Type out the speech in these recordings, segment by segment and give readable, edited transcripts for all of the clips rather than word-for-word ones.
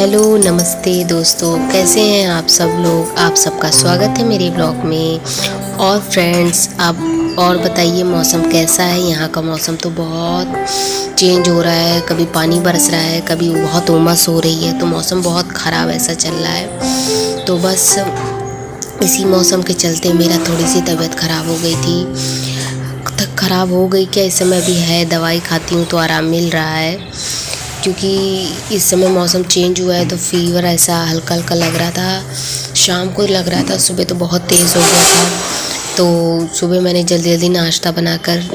Hello नमस्ते दोस्तों, कैसे हैं आप सब लोग। आप सबका स्वागत है मेरे ब्लॉग में। और फ्रेंड्स, आप और बताइए मौसम कैसा है। यहाँ का मौसम तो बहुत चेंज हो रहा है, कभी पानी बरस रहा है, कभी बहुत उमस हो रही है, तो मौसम बहुत ख़राब ऐसा चल रहा है। तो बस इसी मौसम के चलते मेरा थोड़ी सी तबीयत ख़राब हो गई थी। ख़राब हो गई क्या, इस समय भी है, दवाई खाती हूँ तो आराम मिल रहा है। क्योंकि इस समय मौसम चेंज हुआ है तो फ़ीवर ऐसा हल्का हल्का लग रहा था। शाम को लग रहा था, सुबह तो बहुत तेज़ हो गया था। तो सुबह मैंने जल्दी जल्दी नाश्ता बनाकर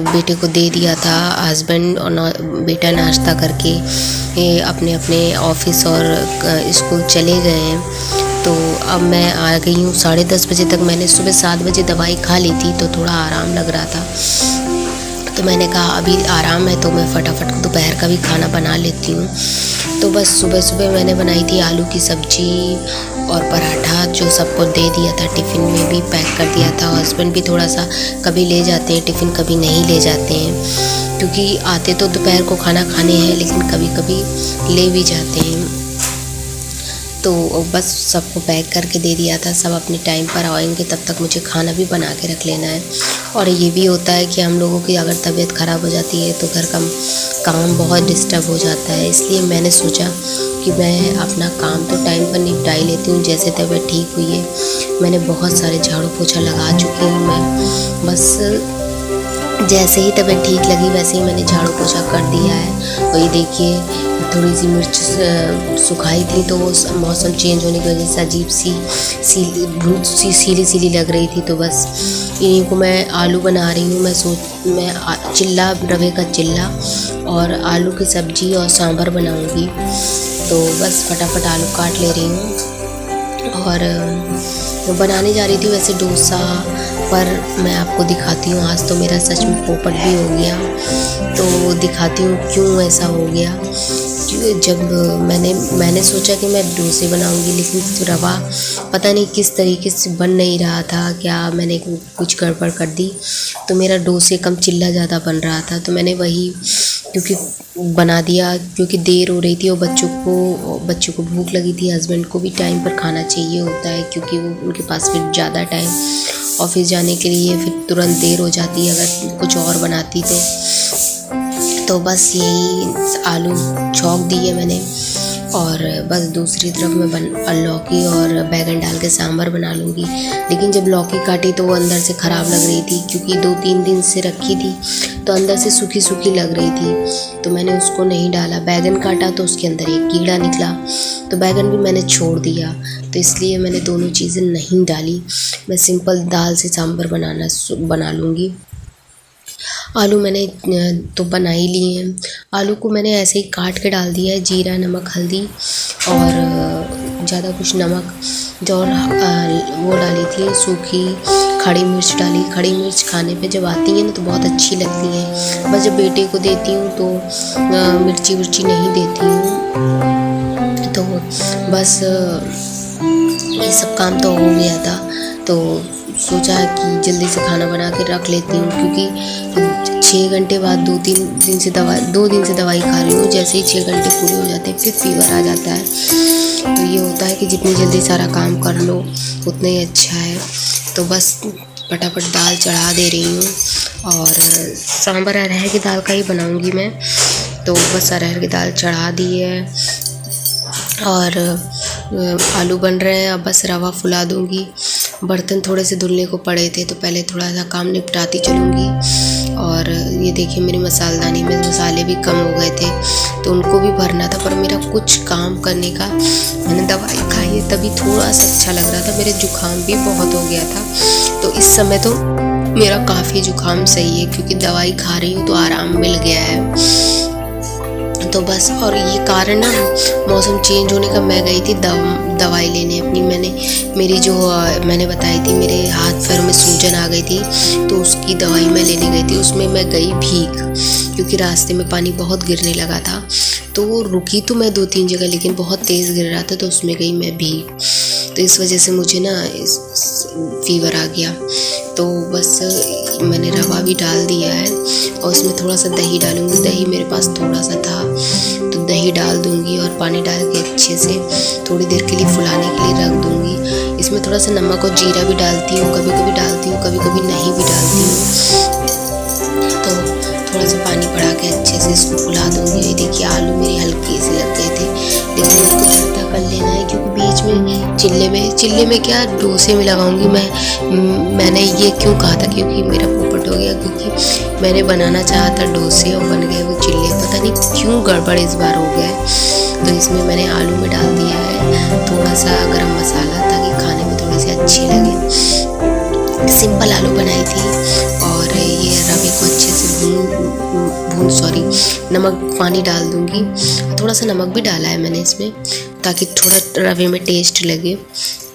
बेटे को दे दिया था। हस्बैंड और बेटा नाश्ता करके अपने अपने ऑफिस और स्कूल चले गए हैं। तो अब मैं आ गई हूँ 10:30 बजे तक। मैंने सुबह 7 बजे दवाई खा ली थी तो थोड़ा आराम लग रहा था। तो मैंने कहा अभी आराम है तो मैं फटाफट दोपहर का भी खाना बना लेती हूँ। तो बस सुबह सुबह मैंने बनाई थी आलू की सब्ज़ी और पराठा, जो सबको दे दिया था। टिफ़िन में भी पैक कर दिया था। हस्बैंड भी थोड़ा सा कभी ले जाते हैं टिफ़िन, कभी नहीं ले जाते हैं, क्योंकि आते तो दोपहर को खाना खाने हैं लेकिन कभी कभी ले भी जाते हैं। तो बस सबको पैक करके दे दिया था। सब अपने टाइम पर आएंगे, तब तक मुझे खाना भी बना के रख लेना है। और ये भी होता है कि हम लोगों की अगर तबीयत ख़राब हो जाती है तो घर का काम बहुत डिस्टर्ब हो जाता है। इसलिए मैंने सोचा कि मैं अपना काम तो टाइम पर निपटा ही लेती हूँ। जैसे तबीयत ठीक हुई है, मैंने बहुत सारे झाड़ू पोछा लगा चुकी हूँ। मैं बस जैसे ही तबीयत ठीक लगी वैसे ही मैंने झाड़ू पोछा कर दिया है। और ये देखिए, थोड़ी सी मिर्च सुखाई थी तो वो मौसम चेंज होने की वजह से अजीब सी सीली सीली लग रही थी। तो बस इन्हीं को मैं आलू बना रही हूँ। मैं चिल्ला, रवे का चिल्ला और आलू की सब्ज़ी और सांभर बनाऊँगी। तो बस फटाफट आलू काट ले रही हूँ और बनाने जा रही थी वैसे डोसा, पर मैं आपको दिखाती हूँ। आज तो मेरा सच में पोपट भी हो गया, तो दिखाती हूँ क्यों ऐसा हो गया। जब मैंने सोचा कि मैं डोसे बनाऊंगी, लेकिन रवा पता नहीं किस तरीके से बन नहीं रहा था। क्या मैंने कुछ गड़बड़ कर दी तो मेरा डोसे कम चिल्ला ज़्यादा बन रहा था। तो मैंने वही क्योंकि बना दिया, क्योंकि देर हो रही थी और बच्चों को भूख लगी थी। हस्बैंड को भी टाइम पर खाना चाहिए होता है, क्योंकि वो उनके पास फिर ज़्यादा टाइम ऑफिस जाने के लिए फिर तुरंत देर हो जाती है अगर कुछ और बनाती तो बस यही आलू छौंक दिए मैंने। और बस दूसरी तरफ मैं लौकी और बैगन डाल के सांभर बना लूँगी। लेकिन जब लौकी काटी तो वो अंदर से ख़राब लग रही थी, क्योंकि 2-3 दिन से रखी थी तो अंदर से सूखी सूखी लग रही थी। तो मैंने उसको नहीं डाला। बैगन काटा तो उसके अंदर एक कीड़ा निकला, तो बैगन भी मैंने छोड़ दिया। तो इसलिए मैंने दोनों चीज़ें नहीं डाली। मैं सिंपल दाल से सांभर बना लूँगी। आलू मैंने तो बना ही लिए हैं। आलू को मैंने ऐसे ही काट के डाल दिया है, जीरा, नमक, हल्दी और ज़्यादा कुछ नमक और वो डाली थी सूखी खड़ी मिर्च डाली। खड़ी मिर्च खाने पे जब आती है ना तो बहुत अच्छी लगती है। बस जब बेटे को देती हूँ तो मिर्ची विर्ची नहीं देती हूँ। तो बस ये सब काम तो हो गया था, तो सोचा कि जल्दी से खाना बना के रख लेती हूँ, क्योंकि 6 घंटे बाद 2 दिन से दवाई खा रही हूँ। जैसे ही 6 घंटे पूरे हो जाते हैं फिर फीवर आ जाता है। तो ये होता है कि जितनी जल्दी सारा काम कर लो उतना ही अच्छा है। तो बस फटाफट दाल चढ़ा दे रही हूँ और सांभर अरहर की दाल का ही बनाऊँगी मैं। तो बस अरहर की दाल चढ़ा दी है और आलू बन रहे हैं। अब बस रवा फुला दूँगी। बर्तन थोड़े से धुलने को पड़े थे तो पहले थोड़ा सा काम निपटाती चलूँगी। और ये देखिए, मेरी मसालदानी में मसाले भी कम हो गए थे तो उनको भी भरना था। पर मेरा कुछ काम करने का, मैंने दवाई खाई है तभी थोड़ा सा अच्छा लग रहा था। मेरे जुकाम भी बहुत हो गया था, तो इस समय तो मेरा काफ़ी जुकाम सही है, क्योंकि दवाई खा रही हूँ तो आराम मिल गया है। तो बस, और ये कारण ना मौसम चेंज होने का, मैं गई थी दवाई लेने अपनी। मैंने बताई थी मेरे हाथ पैरों में सूजन आ गई थी, तो उसकी दवाई मैं लेने गई थी। उसमें मैं गई भीग, क्योंकि रास्ते में पानी बहुत गिरने लगा था। तो रुकी तो मैं 2-3 जगह, लेकिन बहुत तेज़ गिर रहा था तो उसमें गई मैं भीग। तो इस वजह से मुझे ना फीवर आ गया। तो बस मैंने रवा भी डाल दिया है और उसमें थोड़ा सा दही डालूँगी। दही मेरे पास थोड़ा सा था तो दही डाल दूँगी और पानी डाल के अच्छे से थोड़ी देर के लिए फुलाने के लिए रख दूँगी। इसमें थोड़ा सा नमक और जीरा भी डालती हूँ, कभी कभी डालती हूँ, कभी कभी नहीं भी डालती हूँ। तो थोड़ा सा पानी बढ़ा के अच्छे से इसको फुला दूँगी। ये देखिए आलू मेरे हल्के से लग गए थे, लेकिन इसको भरता कर लेना है क्योंकि बीच में चिल्ले में क्या डोसे में लगाऊंगी मैंने ये क्यों कहा था, क्योंकि मेरा पोपट हो गया, क्योंकि मैंने बनाना चाहा था डोसे और बन गए वो चिल्ले। पता नहीं क्यों गड़बड़ इस बार हो गया है। तो इसमें मैंने आलू में डाल दिया है थोड़ा सा गरम मसाला, ताकि खाने में थोड़ी सी अच्छी लगे। सिंपल आलू बनाई थी और ये रवे को अच्छे से नमक पानी डाल दूंगी। थोड़ा सा नमक भी डाला है मैंने इसमें, ताकि थोड़ा रवे में टेस्ट लगे।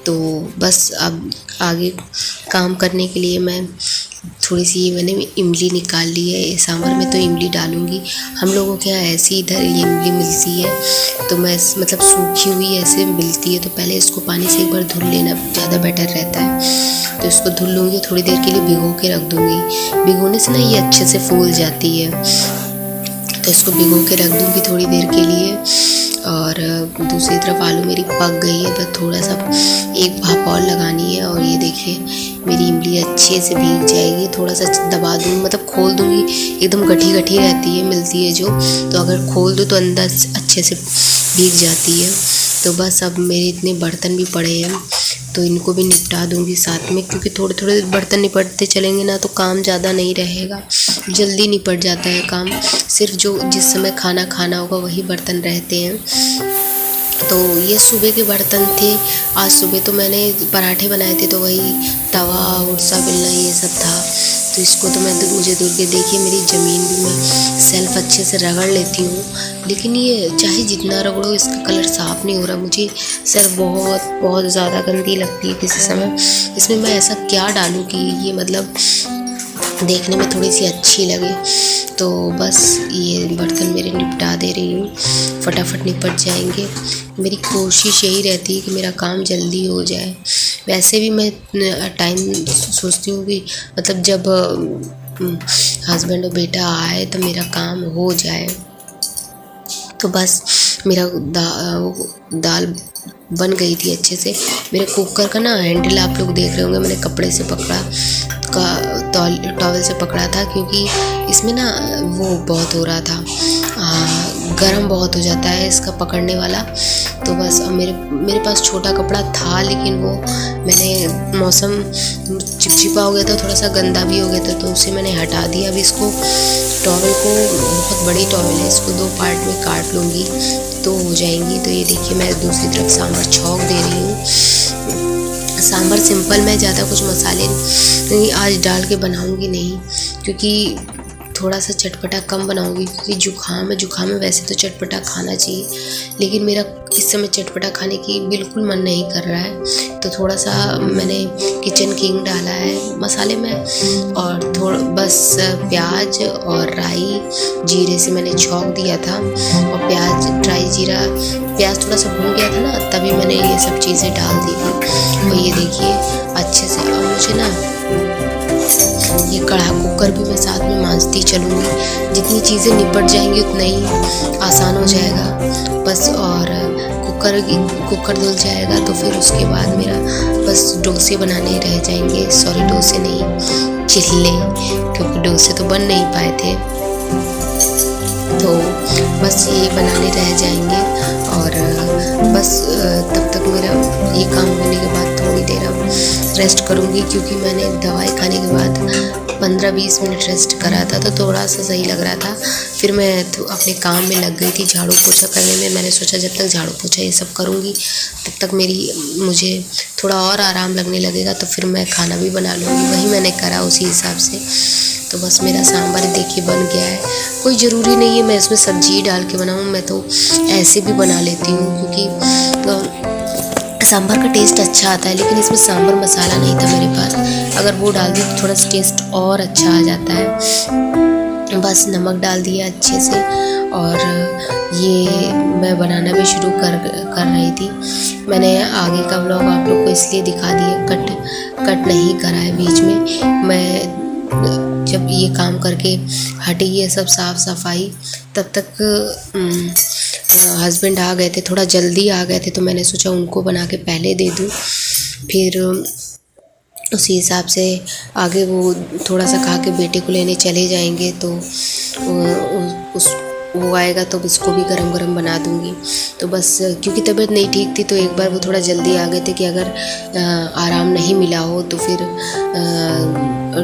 तो बस अब आगे काम करने के लिए मैं थोड़ी सी मैंने इमली निकाल ली है। सांभर में तो इमली डालूंगी, हम लोगों के यहाँ ऐसी इधर ये इमली मिलती है, तो मैं मतलब सूखी हुई ऐसे मिलती है। तो पहले इसको पानी से एक बार धुल लेना ज़्यादा बेटर रहता है। तो इसको धुल लूँगी, थोड़ी देर के लिए भिगो के रख दूँगी। भिगोने से ना ये अच्छे से फूल जाती है। तो इसको भिगो के रख दूँगी थोड़ी देर के लिए। और दूसरी तरफ आलू मेरी पक गई है, बस थोड़ा सा एक भाप और लगानी है। और ये देखिए मेरी इमली अच्छे से भीग जाएगी। थोड़ा सा दबा दूँगी, मतलब खोल दूँगी, एकदम गठी गठी रहती है मिलती है जो, तो अगर खोल दूँ तो अंदर अच्छे से भीग जाती है। तो बस अब मेरे इतने बर्तन भी पड़े हैं, तो इनको भी निपटा दूँगी साथ में, क्योंकि थोड़े थोड़े बर्तन निपटते चलेंगे ना तो काम ज़्यादा नहीं रहेगा, जल्दी निपट जाता है काम। सिर्फ जो जिस समय खाना खाना होगा वही बर्तन रहते हैं। तो ये सुबह के बर्तन थे। आज सुबह तो मैंने पराठे बनाए थे, तो वही तवा उड़सा बेलना ये सब था। तो इसको तो मुझे दूर के देखिए मेरी ज़मीन भी मैं सेल्फ अच्छे से रगड़ लेती हूँ, लेकिन ये चाहे जितना रगड़ो इसका कलर साफ़ नहीं हो रहा। मुझे सेल्फ बहुत ज़्यादा गंदी लगती है किसी समय। इसमें मैं ऐसा क्या डालूँ कि ये मतलब देखने में थोड़ी सी अच्छी लगे। तो बस ये बर्तन मेरे निपटा दे रही हूँ, फटाफट निपट जाएंगे। मेरी कोशिश यही रहती है कि मेरा काम जल्दी हो जाए। वैसे भी मैं टाइम सोचती हूँ कि मतलब जब हस्बैंड और बेटा आए तो मेरा काम हो जाए। तो बस मेरा दाल बन गई थी अच्छे से। मेरे कुकर का ना हैंडल आप लोग देख रहे होंगे, मैंने कपड़े से पकड़ा टॉवल से पकड़ा था, क्योंकि इसमें ना वो बहुत हो रहा था, गरम बहुत हो जाता है इसका पकड़ने वाला। तो बस अब मेरे पास छोटा कपड़ा था, लेकिन वो मैंने मौसम चिपचिपा हो गया था, थोड़ा सा गंदा भी हो गया था, तो उसे मैंने हटा दिया। अब इसको टॉवल को, बहुत बड़ी टॉवल है, इसको 2 पार्ट में काट लूँगी तो हो जाएंगी। तो ये देखिए मैं दूसरी तरफ सांभर छौंक दे रही हूँ। सांभर सिंपल, मैं ज़्यादा कुछ मसाले नहीं आज डाल के बनाऊँगी नहीं, क्योंकि थोड़ा सा चटपटा कम बनाऊँगी, क्योंकि जुखाम है। वैसे तो चटपटा खाना चाहिए, लेकिन मेरा इस समय चटपटा खाने की बिल्कुल मन नहीं कर रहा है। तो थोड़ा सा मैंने किचन किंग डाला है मसाले में, और बस प्याज और राई जीरे से मैंने छौंक दिया था। और प्याज थोड़ा सा भून गया था ना, तभी मैंने ये सब चीज़ें डाल दी थी। और ये देखिए अच्छे से, और मुझे ना ये कढ़ा कुकर भी मैं साथ में मांजती चलूँगी। जितनी चीज़ें निपट जाएंगी उतना ही आसान हो जाएगा बस। और कुकर धुल जाएगा तो फिर उसके बाद मेरा बस डोसे बनाने रह जाएंगे। सॉरी, डोसे नहीं, चिल्ले, क्योंकि डोसे तो बन नहीं पाए थे। तो बस ये बनाने रह जाएंगे। और बस तब तक मेरा ये काम होने के बाद थोड़ी देर अब रेस्ट करूँगी, क्योंकि मैंने दवाई खाने के बाद 15-20 मिनट रेस्ट करा था, तो थोड़ा सा सही लग रहा था। फिर मैं तो अपने काम में लग गई थी, झाड़ू पोछा करने में। मैंने सोचा जब तक झाड़ू पोछा ये सब करूँगी तब तक मुझे थोड़ा और आराम लगने लगेगा, तो फिर मैं खाना भी बना लूँगी। वही मैंने करा उसी हिसाब से। तो बस मेरा सांभर देखिए बन गया है। कोई ज़रूरी नहीं है मैं इसमें सब्जी डाल के बनाऊँ, मैं तो ऐसे भी बना लेती हूँ, क्योंकि सांभर का टेस्ट अच्छा आता है। लेकिन इसमें सांभर मसाला नहीं था मेरे पास, अगर वो डाल दी तो थोड़ा सा टेस्ट और अच्छा आ जाता है। बस नमक डाल दिया अच्छे से, और ये मैं बनाना भी शुरू कर रही थी। मैंने आगे का व्लॉग आप लोग को इसलिए दिखा दिया, कट नहीं करा है बीच में। मैं जब ये काम करके हटी ये सब साफ़ सफाई, तब तक हस्बैंड आ गए थे, थोड़ा जल्दी आ गए थे, तो मैंने सोचा उनको बना के पहले दे दूँ, फिर उसी हिसाब से आगे वो थोड़ा सा खा के बेटे को लेने चले जाएंगे, तो उस वो आएगा तो उसको भी गरम गरम बना दूंगी। तो बस क्योंकि तबीयत नहीं ठीक थी, तो एक बार वो थोड़ा जल्दी आ गए थे कि अगर आराम नहीं मिला हो तो फिर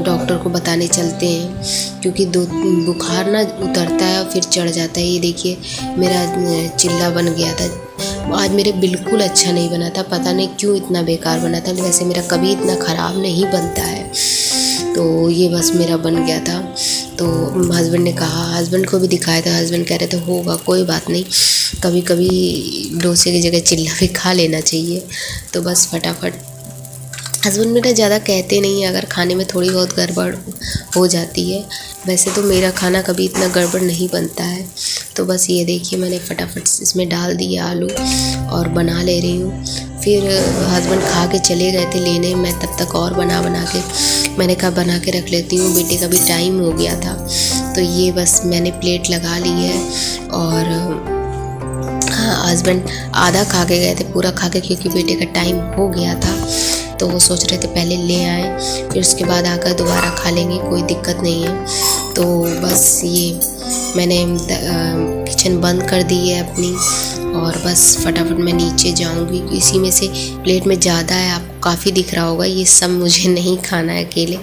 डॉक्टर को बताने चलते हैं, क्योंकि बुखार ना उतरता है और फिर चढ़ जाता है। ये देखिए मेरा चिल्ला बन गया था आज, मेरे बिल्कुल अच्छा नहीं बना था, पता नहीं क्यों इतना बेकार बना था। वैसे मेरा कभी इतना ख़राब नहीं बनता है, तो ये बस मेरा बन गया था। तो हस्बैंड ने कहा, हस्बैंड को भी दिखाया था, हस्बैंड कह रहे थे होगा कोई बात नहीं, कभी कभी डोसे की जगह चिल्ला भी खा लेना चाहिए। तो बस फटाफट, हस्बैंड मेरा ज़्यादा कहते नहीं, अगर खाने में थोड़ी बहुत गड़बड़ हो जाती है, वैसे तो मेरा खाना कभी इतना गड़बड़ नहीं बनता है। तो बस ये देखिए मैंने फटाफट इसमें डाल दिए आलू और बना ले रही हूँ। फिर हस्बैंड खा के चले गए थे लेने, मैं तब तक और बना के मैंने कहा बना के रख लेती हूँ, बेटे का भी टाइम हो गया था। तो ये बस मैंने प्लेट लगा ली है, और हाँ हस्बैंड आधा खा के गए थे, पूरा खा के क्योंकि बेटे का टाइम हो गया था, तो वो सोच रहे थे पहले ले आए फिर उसके बाद आकर दोबारा खा लेंगे, कोई दिक्कत नहीं है। तो बस ये मैंने किचन बंद कर दी है अपनी, और बस फटाफट मैं नीचे जाऊंगी। इसी में से प्लेट में ज़्यादा है, आपको काफ़ी दिख रहा होगा, ये सब मुझे नहीं खाना है अकेले।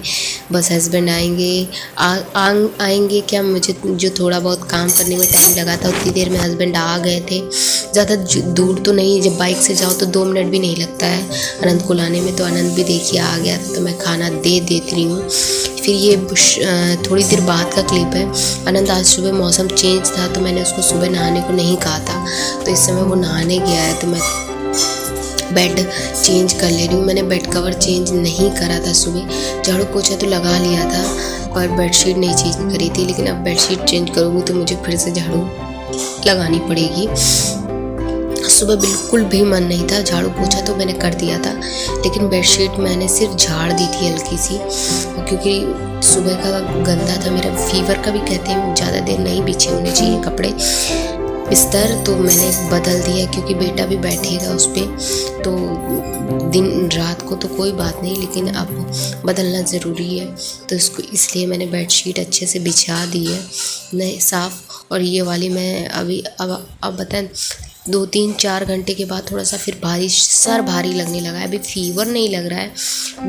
बस हस्बैंड आएंगे आएंगे क्या, मुझे जो थोड़ा बहुत काम करने में टाइम लगा था उतनी देर में हस्बैंड आ गए थे। ज़्यादा दूर तो नहीं, जब बाइक से जाओ तो 2 मिनट भी नहीं लगता है अनंत को लाने में। तो अनंत भी देखिए आ गया, तो मैं खाना दे देती हूँ। फिर ये थोड़ी देर बाद का क्लिप है। अनंत आज सुबह मौसम चेंज था, तो मैंने उसको सुबह नहाने को नहीं कहा था, तो इस समय वो नहाने गया है, तो मैं बेड चेंज कर ले रही हूँ। मैंने बेड कवर चेंज नहीं करा था सुबह, झाड़ू पोछा तो लगा लिया था, पर बेडशीट नहीं चेंज करी थी। लेकिन अब बेडशीट चेंज करूँगी तो मुझे फिर से झाड़ू लगानी पड़ेगी। सुबह बिल्कुल भी मन नहीं था, झाड़ू पोछा तो मैंने कर दिया था, लेकिन बेडशीट मैंने सिर्फ झाड़ दी थी हल्की सी, क्योंकि सुबह का गंदा था। मेरा फीवर का भी कहते हैं ज़्यादा देर नहीं बिछे होने चाहिए कपड़े बिस्तर, तो मैंने बदल दिया क्योंकि बेटा भी बैठेगा उस पर, तो दिन रात को तो कोई बात नहीं, लेकिन अब बदलना ज़रूरी है। तो इसको इसलिए मैंने बेडशीट अच्छे से बिछा दी है नए साफ़। और ये वाली मैं अभी अब बताएं 2-3-4 घंटे के बाद थोड़ा सा फिर सर भारी लगने लगा है। अभी फीवर नहीं लग रहा है,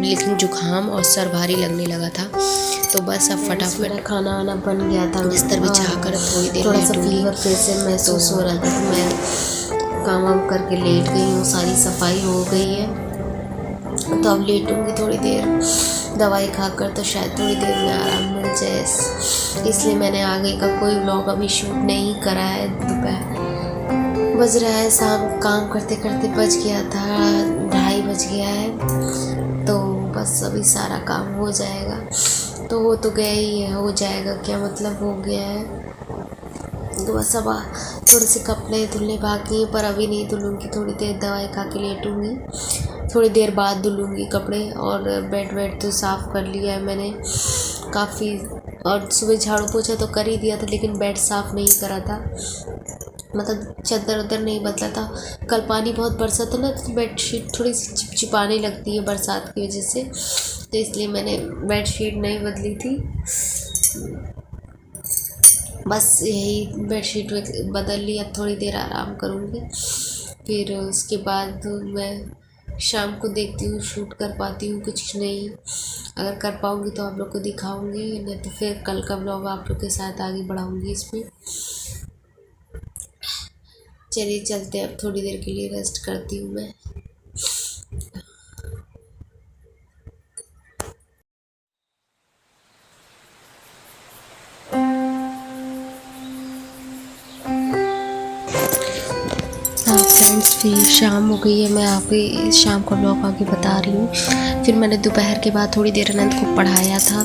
लेकिन जुकाम और सर भारी लगने लगा था। तो बस अब फटाफट मेरा खाना वाना बन गया था, बिस्तर बिछा कर थोड़ी देर थोड़ा सा फीवर फिर से महसूस हो रहा था, तो मैं काम वाम करके लेट गई हूँ। सारी सफाई हो गई है, तो अब लेटूँगी थोड़ी देर, दवाई खाकर तो शायद थोड़ी देर में आराम मिल जाए। इसलिए मैंने आगे का कोई व्लॉग अभी शूट नहीं करा है। दोपहर बज रहा है, शाम काम करते करते बज गया था 2:30 बज गया है। तो बस अभी सारा काम हो जाएगा, तो हो तो गया ही है, हो जाएगा क्या मतलब हो गया है। तो बस अब थोड़े से कपड़े धुलने बाकी हैं, पर अभी नहीं धुलूँगी, थोड़ी देर दवाई खा के लेटूँगी, थोड़ी देर बाद धुलूँगी कपड़े। और बेड वेड तो साफ़ कर लिया है मैंने काफ़ी, और सुबह झाड़ू पोछा तो कर ही दिया था, लेकिन बेड साफ़ नहीं करा था, मतलब चादर उधर नहीं बदला था। कल पानी बहुत बरसा था ना, तो बेडशीट थोड़ी सी चिपचिपाने लगती है बरसात की वजह से, तो इसलिए मैंने बेडशीट नहीं बदली थी। बस यही बेडशीट बदल ली, अब थोड़ी देर आराम करूँगी, फिर उसके बाद मैं शाम को देखती हूँ शूट कर पाती हूँ कुछ नहीं। अगर कर पाऊँगी तो आप लोग को दिखाऊँगी, नहीं तो फिर कल का ब्लॉग आप लोग के साथ आगे बढ़ाऊँगी इसमें। चलिए चलते हैं, अब थोड़ी देर के लिए रेस्ट करती हूँ मैं। फ्रेंड्स फिर शाम हो गई है, मैं आपको शाम का ब्लॉग आगे बता रही हूँ। फिर मैंने दोपहर के बाद थोड़ी देर अनंत को पढ़ाया था,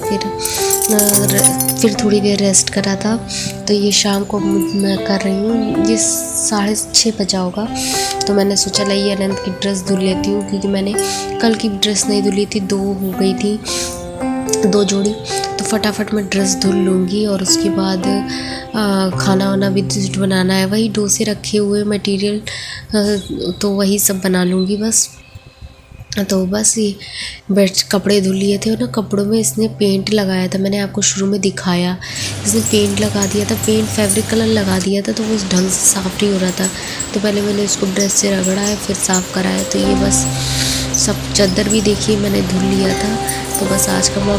फिर थोड़ी देर रेस्ट करा था। तो ये शाम को मैं कर रही हूँ, ये 6:30 बजा होगा, तो मैंने सोचा लाइए अनंत की ड्रेस धुल लेती हूँ, क्योंकि मैंने कल की ड्रेस नहीं धुली थी, 2 हो गई थी। 2 जोड़ी, तो फटाफट मैं ड्रेस धुल लूँगी और उसके बाद खाना वाना भी बनाना है। वही डोसे रखे हुए मटेरियल, तो वही सब बना लूँगी बस। तो बस ये बेड कपड़े धुल लिए थे और ना कपड़ों में इसने पेंट लगाया था, मैंने आपको शुरू में दिखाया। इसने पेंट लगा दिया था, पेंट फैब्रिक कलर लगा दिया था, तो वो ढंग से साफ़ नहीं हो रहा था। तो पहले मैंने उसको ब्रश से रगड़ा है, फिर साफ़ करा है। तो ये बस सब चादर भी देखिए मैंने धुल लिया था। तो बस आज का ब्लॉग